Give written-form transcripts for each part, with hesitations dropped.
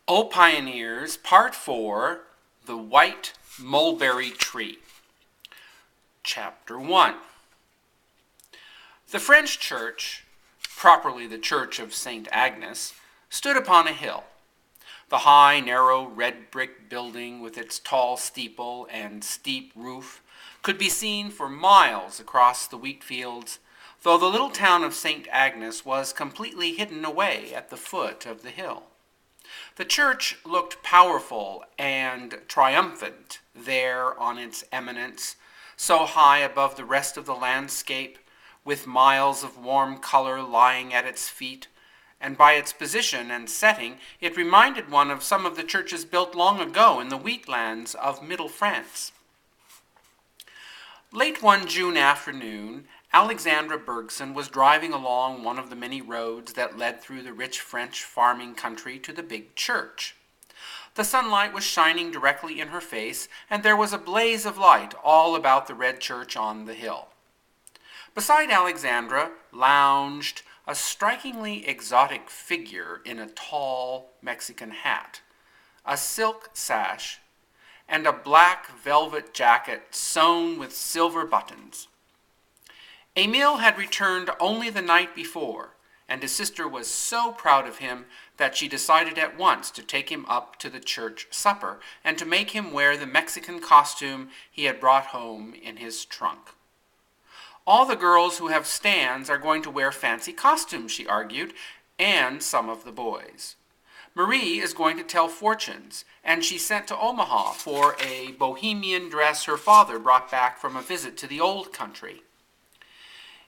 O Pioneers, Part 4, The White Mulberry Tree. Chapter 1. The French church, properly the Church of St. Agnes, stood upon a hill. The high, narrow, red brick building with its tall steeple and steep roof could be seen for miles across the wheat fields, though the little town of St. Agnes was completely hidden away at the foot of the hill. The church looked powerful and triumphant there on its eminence, so high above the rest of the landscape, with miles of warm color lying at its feet, and by its position and setting it reminded one of some of the churches built long ago in the wheatlands of Middle France. Late one June afternoon, Alexandra Bergson was driving along one of the many roads that led through the rich French farming country to the big church. The sunlight was shining directly in her face, and there was a blaze of light all about the red church on the hill. Beside Alexandra lounged a strikingly exotic figure in a tall Mexican hat, a silk sash, and a black velvet jacket sewn with silver buttons. Emile had returned only the night before, and his sister was so proud of him that she decided at once to take him up to the church supper and to make him wear the Mexican costume he had brought home in his trunk. All the girls who have stands are going to wear fancy costumes, she argued, and some of the boys. Marie is going to tell fortunes, and she sent to Omaha for a bohemian dress her father brought back from a visit to the old country.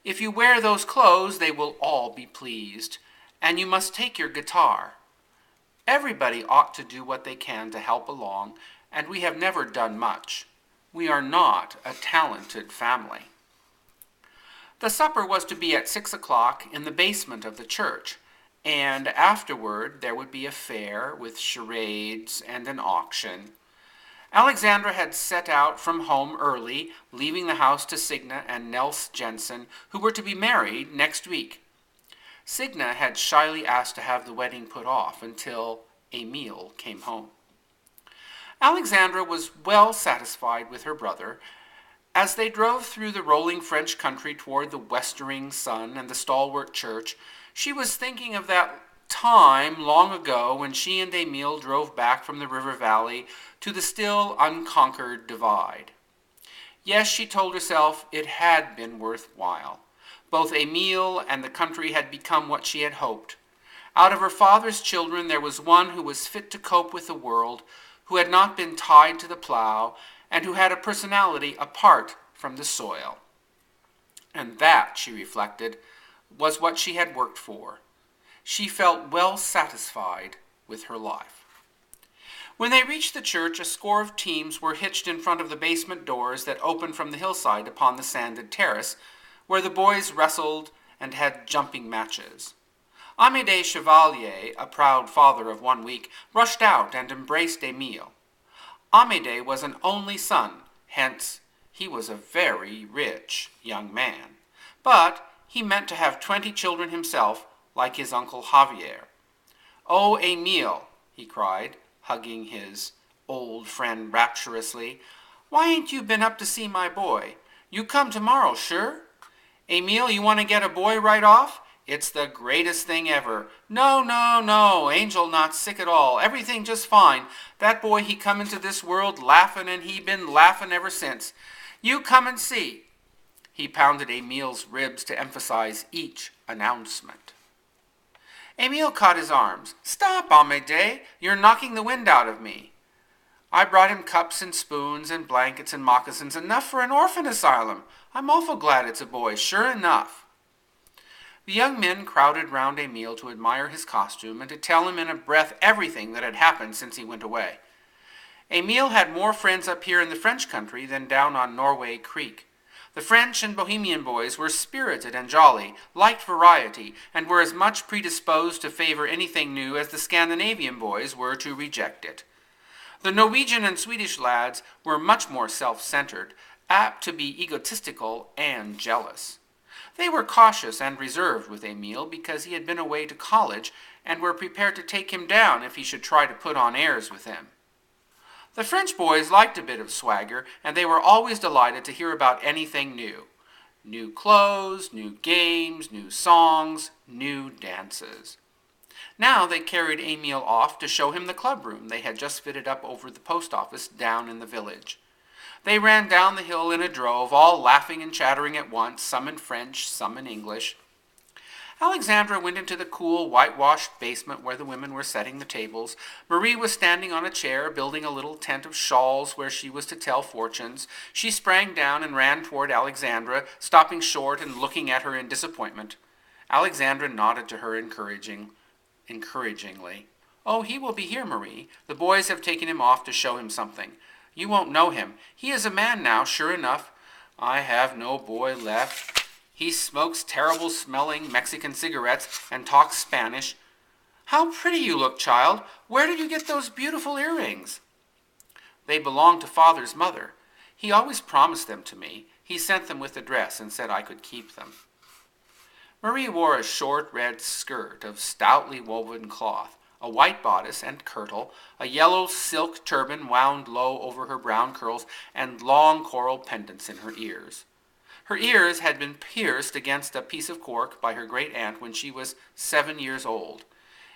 If you wear those clothes, they will all be pleased, and you must take your guitar. Everybody ought to do what they can to help along, and we have never done much. We are not a talented family. The supper was to be at 6 o'clock in the basement of the church, and afterward there would be a fair with charades and an auction. Alexandra had set out from home early, leaving the house to Signa and Nels Jensen, who were to be married next week. Signa had shyly asked to have the wedding put off until Emile came home. Alexandra was well satisfied with her brother. As they drove through the rolling French country toward the westering sun and the stalwart church, she was thinking of that time long ago when she and Emile drove back from the river valley to the still unconquered divide. Yes, she told herself, it had been worthwhile. Both Emile and the country had become what she had hoped. Out of her father's children there was one who was fit to cope with the world, who had not been tied to the plow, and who had a personality apart from the soil. And that, she reflected, was what she had worked for. She felt well satisfied with her life. When they reached the church, a score of teams were hitched in front of the basement doors that opened from the hillside upon the sanded terrace, where the boys wrestled and had jumping matches. Amédée Chevalier, a proud father of 1 week, rushed out and embraced Emile. Amédée was an only son, hence he was a very rich young man. But he meant to have 20 children himself, like his uncle Javier. "Oh, Emile," he cried, hugging his old friend rapturously, "why ain't you been up to see my boy? You come tomorrow, sure? Emile, you want to get a boy right off? It's the greatest thing ever. No, Angel not sick at all. Everything just fine. That boy, he come into this world laughing, and he been laughing ever since. You come and see." He pounded Emile's ribs to emphasize each announcement. Emile caught his arms. "Stop, Amédée. You're knocking the wind out of me. I brought him cups and spoons and blankets and moccasins, enough for an orphan asylum. I'm awful glad it's a boy, sure enough." The young men crowded round Emile to admire his costume and to tell him in a breath everything that had happened since he went away. Emile had more friends up here in the French country than down on Norway Creek. The French and Bohemian boys were spirited and jolly, liked variety, and were as much predisposed to favor anything new as the Scandinavian boys were to reject it. The Norwegian and Swedish lads were much more self-centered, apt to be egotistical and jealous. They were cautious and reserved with Emile because he had been away to college and were prepared to take him down if he should try to put on airs with them. The French boys liked a bit of swagger, and they were always delighted to hear about anything new. New clothes, new games, new songs, new dances. Now they carried Emile off to show him the clubroom they had just fitted up over the post office down in the village. They ran down the hill in a drove, all laughing and chattering at once, some in French, some in English. Alexandra went into the cool, whitewashed basement where the women were setting the tables. Marie was standing on a chair, building a little tent of shawls where she was to tell fortunes. She sprang down and ran toward Alexandra, stopping short and looking at her in disappointment. Alexandra nodded to her encouragingly. "Oh, he will be here, Marie. The boys have taken him off to show him something. You won't know him. He is a man now, sure enough. I have no boy left. He smokes terrible-smelling Mexican cigarettes and talks Spanish. How pretty you look, child. Where did you get those beautiful earrings?" "They belong to Father's mother. He always promised them to me. He sent them with the dress and said I could keep them." Marie wore a short red skirt of stoutly woven cloth, a white bodice and kirtle, a yellow silk turban wound low over her brown curls, and long coral pendants in her ears. Her ears had been pierced against a piece of cork by her great-aunt when she was 7 years old.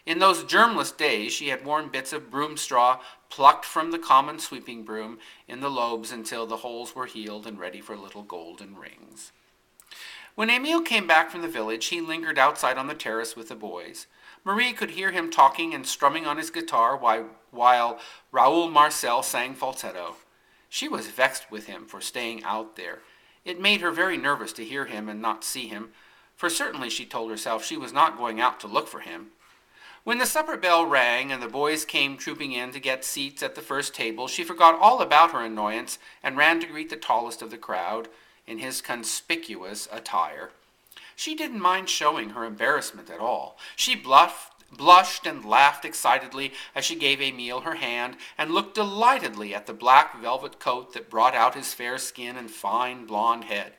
In those germless days she had worn bits of broom straw plucked from the common sweeping broom in the lobes until the holes were healed and ready for little golden rings. When Emile came back from the village, he lingered outside on the terrace with the boys. Marie could hear him talking and strumming on his guitar while Raoul Marcel sang falsetto. She was vexed with him for staying out there. It made her very nervous to hear him and not see him, for certainly she told herself she was not going out to look for him. When the supper bell rang and the boys came trooping in to get seats at the first table, she forgot all about her annoyance and ran to greet the tallest of the crowd in his conspicuous attire. She didn't mind showing her embarrassment at all. She blushed and laughed excitedly as she gave Emile her hand and looked delightedly at the black velvet coat that brought out his fair skin and fine blonde head.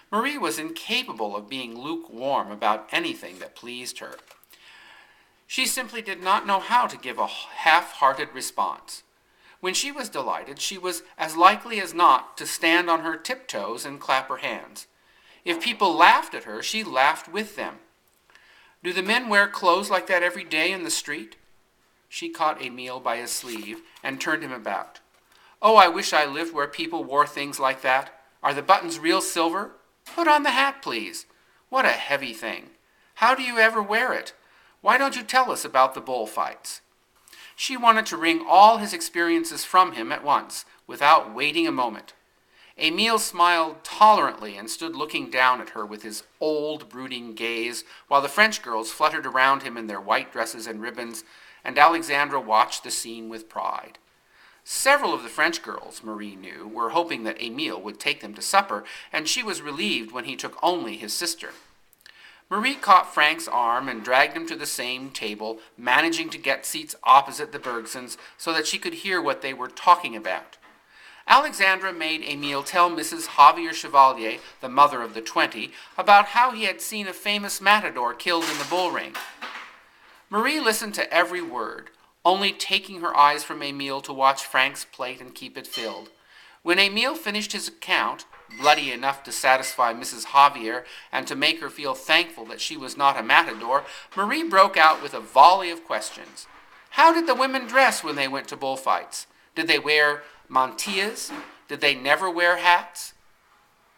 Marie was incapable of being lukewarm about anything that pleased her. She simply did not know how to give a half-hearted response. When she was delighted, she was as likely as not to stand on her tiptoes and clap her hands. If people laughed at her, she laughed with them. "Do the men wear clothes like that every day in the street?" She caught Emile by his sleeve and turned him about. "Oh, I wish I lived where people wore things like that. Are the buttons real silver? Put on the hat, please. What a heavy thing. How do you ever wear it? Why don't you tell us about the bullfights?" She wanted to wring all his experiences from him at once, without waiting a moment. Emile smiled tolerantly and stood looking down at her with his old, brooding gaze, while the French girls fluttered around him in their white dresses and ribbons, and Alexandra watched the scene with pride. Several of the French girls, Marie knew, were hoping that Emile would take them to supper, and she was relieved when he took only his sister. Marie caught Frank's arm and dragged him to the same table, managing to get seats opposite the Bergsons so that she could hear what they were talking about. Alexandra made Emile tell Mrs. Javier Chevalier, the mother of the 20, about how he had seen a famous matador killed in the bull ring. Marie listened to every word, only taking her eyes from Emile to watch Frank's plate and keep it filled. When Emile finished his account, bloody enough to satisfy Mrs. Javier and to make her feel thankful that she was not a matador, Marie broke out with a volley of questions. How did the women dress when they went to bullfights? Did they wear mantillas? Did they never wear hats?